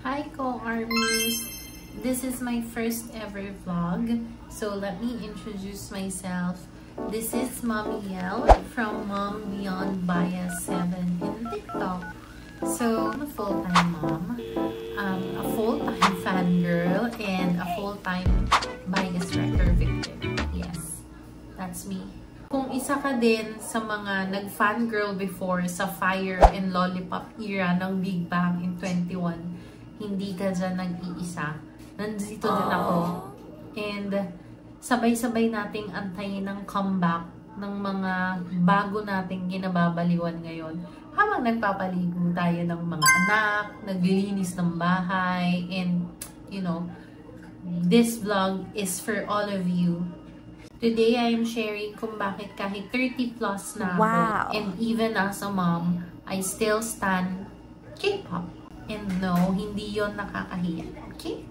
Hi co-armies! This is my first ever vlog. So let me introduce myself. This is Mommy Yel from Mom Beyond Bias 7 in TikTok. So I'm a full-time mom, a full-time fangirl, and a full-time bias wrecker victim. Yes, that's me. Kung isa ka din sa mga nag-fangirl before sa Fire and Lollipop era ng Big Bang in 21, hindi ka dyan nag-iisa. Nandito din ako. And sabay-sabay nating antayin ang comeback ng mga bago nating ginababaliwan ngayon. Habang nagpapaligo tayo ng mga anak, naglilinis ng bahay, and you know, this vlog is for all of you. Today, I am sharing kung bakit kahit 30 plus na ako, and even as a mom, I still stan K-pop. And no, hindi yon nakakahiya. Okay?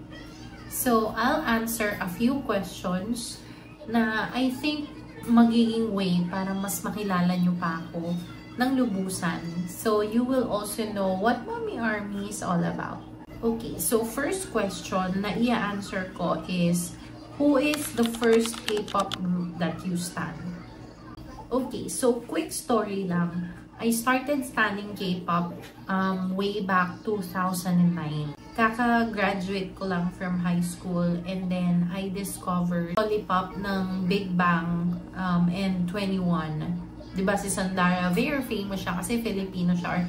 So, I'll answer a few questions na I think magiging way para mas makilala nyo pa ako ng lubusan. So, you will also know what Mommy Army is all about. Okay, so first question na i-answer ko is, who is the first K-pop group that you stan? Okay, so quick story lang. I started stanning K-pop way back 2009. Kaka-graduate ko lang from high school, and then I discovered Lollipop ng Big Bang and 21. Diba si Sandara, very famous siya kasi Filipino siya.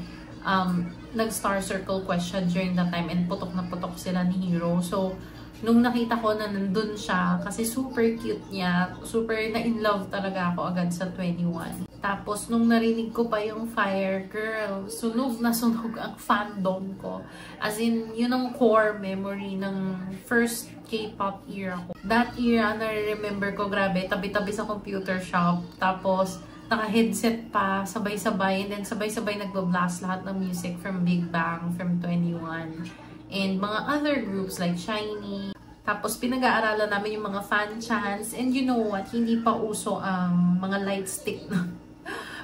Nag-Star Circle question during that time, and putok na putok sila ni Hero. So, nung nakita ko na nandun siya, kasi super cute niya, super na-in-love talaga ako agad sa 21. Tapos, nung narinig ko pa yung Fire Girl, sunog na sunog ang fandom ko. As in, yun ang core memory ng first K-pop era ko. That era, na-remember ko, grabe, tabi-tabi sa computer shop. Tapos, naka-headset pa, sabay-sabay, and then sabay-sabay nagbo-blast lahat ng music from Big Bang, from 21. And mga other groups like SHINee. Tapos pinag-aaralan namin yung mga fan chants. And you know what? Hindi pa uso ang mga light stick na.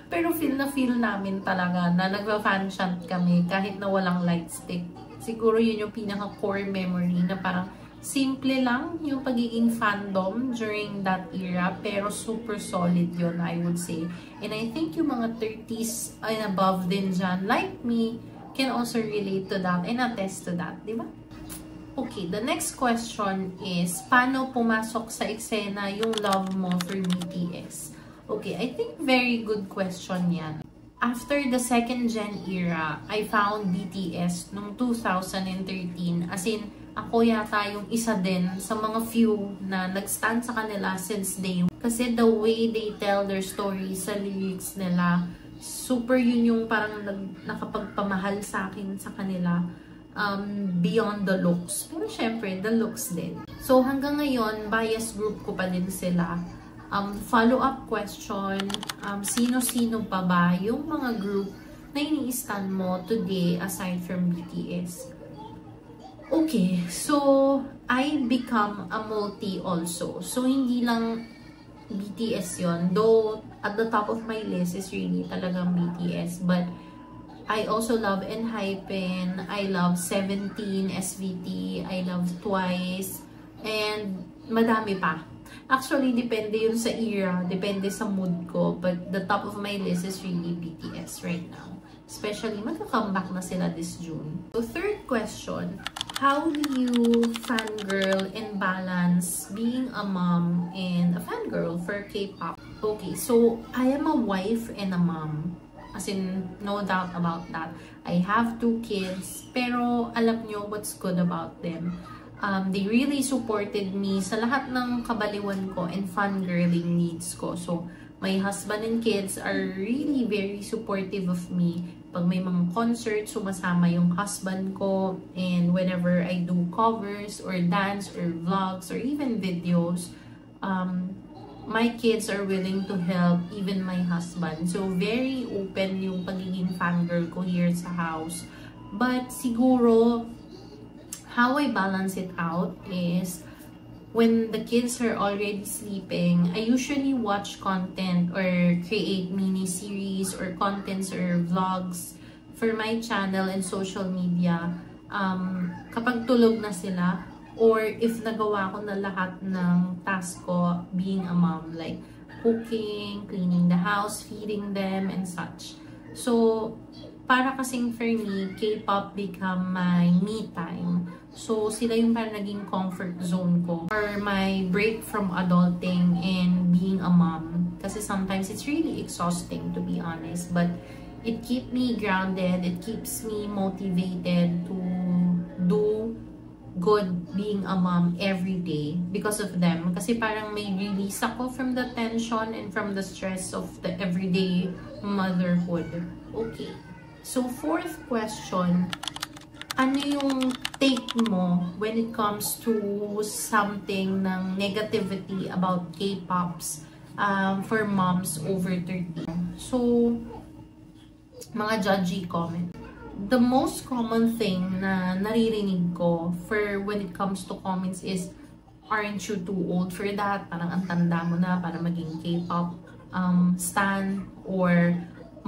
Pero feel namin talaga na nagpa-fan chant kami kahit na walang light stick. Siguro yun yung pinaka-core memory na parang simple lang yung pagiging fandom during that era. Pero super solid yun, I would say. And I think yung mga 30s and above din dyan, like me, can also relate to that and attest to that, di ba? Okay, the next question is, paano pumasok sa eksena yung love mo for BTS? Okay, I think very good question yan. After the second gen era, I found BTS nung 2013. As in, ako yata yung isa din sa mga few na nag-stand sa kanila since day one. Kasi the way they tell their stories sa lyrics nila, super yun yung parang nakapagpamahal sa akin sa kanila beyond the looks. Pero syempre, the looks din. So hanggang ngayon, bias group ko pa din sila. Follow-up question, sino-sino pa ba yung mga group na ini-stan mo today aside from BTS? Okay, so I become a multi also. So hindi lang BTS yon, though at the top of my list is really talagang BTS, but I also love ENHYPEN, I love 17, SVT, I love TWICE, and madami pa. Actually, depende yun sa era, depende sa mood ko, but the top of my list is really BTS right now. Especially, magka-comeback na sila this June. So, third question, how do you fangirl and balance being a mom and a fangirl for K-pop? Okay, so I am a wife and a mom. As in, no doubt about that. I have 2 kids, pero alam nyo what's good about them. They really supported me sa lahat ng kabaliwan ko and fangirling needs ko. So, my husband and kids are really very supportive of me. Pag may mga concerts, sumasama yung husband ko. And whenever I do covers or dance or vlogs or even videos, my kids are willing to help, even my husband. So, very open yung pagiging fangirl ko here sa house. But siguro, how I balance it out is, when the kids are already sleeping, I usually watch content or create mini-series or contents or vlogs for my channel and social media kapag tulog na sila, or if nagawa ko na lahat ng task ko being a mom, like cooking, cleaning the house, feeding them, and such. So, para kasing for me, K-pop become my me time. So, sila yung parang naging comfort zone ko, or my break from adulting and being a mom. Kasi sometimes it's really exhausting, to be honest, but it keeps me grounded, it keeps me motivated to do good being a mom every day because of them. Kasi parang may release ako from the tension and from the stress of the everyday motherhood. Okay. So, fourth question, ano yung take mo when it comes to something ng negativity about K-pops for moms over 30? So, mga judgy comment. The most common thing na naririnig ko for when it comes to comments is, aren't you too old for that? Parang ang tanda mo na para maging K-pop stan, or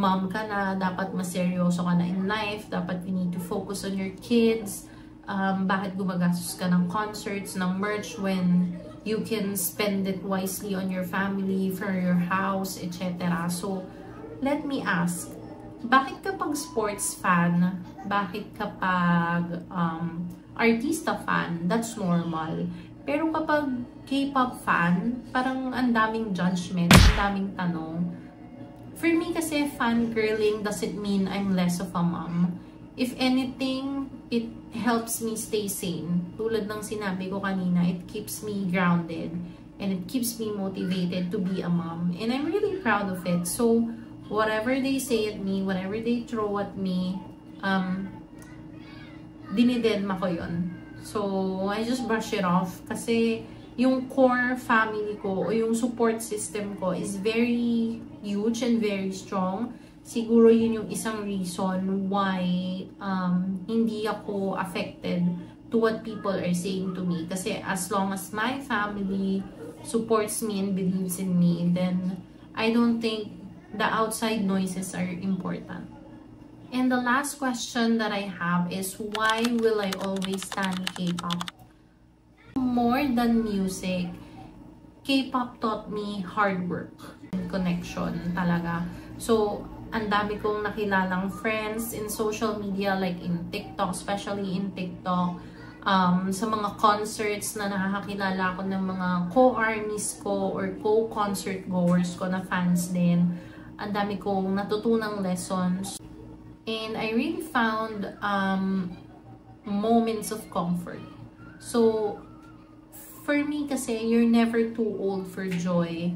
mom ka na, dapat mas seryoso ka na in life, dapat you need to focus on your kids, bakit gumagastos ka ng concerts, ng merch when you can spend it wisely on your family, for your house, etc. So, let me ask, bakit kapag sports fan, bakit kapag artista fan, that's normal. Pero kapag K-pop fan, parang ang daming judgment, ang daming tanong. For me kasi, fangirling doesn't mean I'm less of a mom. If anything, it helps me stay sane. Tulad ng sinabi ko kanina, it keeps me grounded and it keeps me motivated to be a mom. And I'm really proud of it. So, whatever they say at me, whatever they throw at me, dinidedma ko yun. So, I just brush it off. Kasi, yung core family ko, o yung support system ko is very huge and very strong. Siguro yun yung isang reason why hindi ako affected to what people are saying to me. Kasi as long as my family supports me and believes in me, then I don't think the outside noises are important. And the last question that I have is, why will I always stand K-pop? More than music, K-pop taught me hard work and connection talaga. So, ang dami kong nakilalang friends in social media, like in TikTok, especially in TikTok. Sa mga concerts na nakakakilala ko ng mga co-armies ko or co-concert goers ko na fans din. Ang dami kong natutunang lessons. And I really found moments of comfort. So, for me kasi, you're never too old for joy.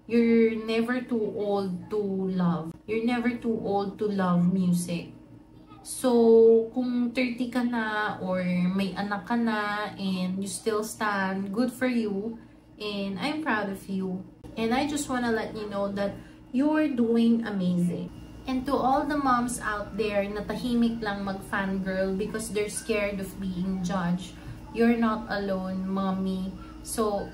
You're never too old to love. You're never too old to love music. So, kung 30 ka na or may anak ka na and you still stand, good for you. And I'm proud of you. And I just wanna let you know that you're doing amazing. And to all the moms out there na tahimik lang mag-fangirl because they're scared of being judged, you're not alone, mommy. So,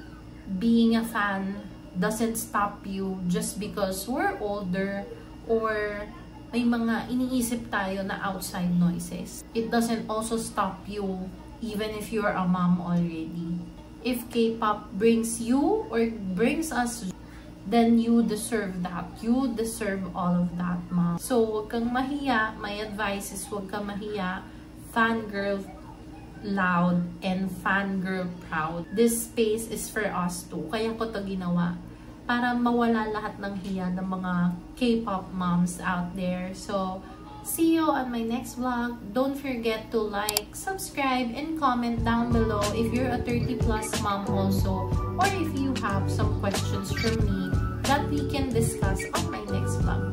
being a fan doesn't stop you just because we're older or may mga iniisip tayo na outside noises. It doesn't also stop you even if you're a mom already. If K-pop brings you or brings us, then you deserve that. You deserve all of that, mom. So, huwag kang mahiya. My advice is huwag kang mahiya. Fangirl loud and fangirl proud. This space is for us too. Kaya ko to ginawa. Para mawala lahat ng hiya ng mga K-pop moms out there. So, see you on my next vlog. Don't forget to like, subscribe, and comment down below if you're a 30+ mom also, or if you have some questions from me that we can discuss on my next vlog.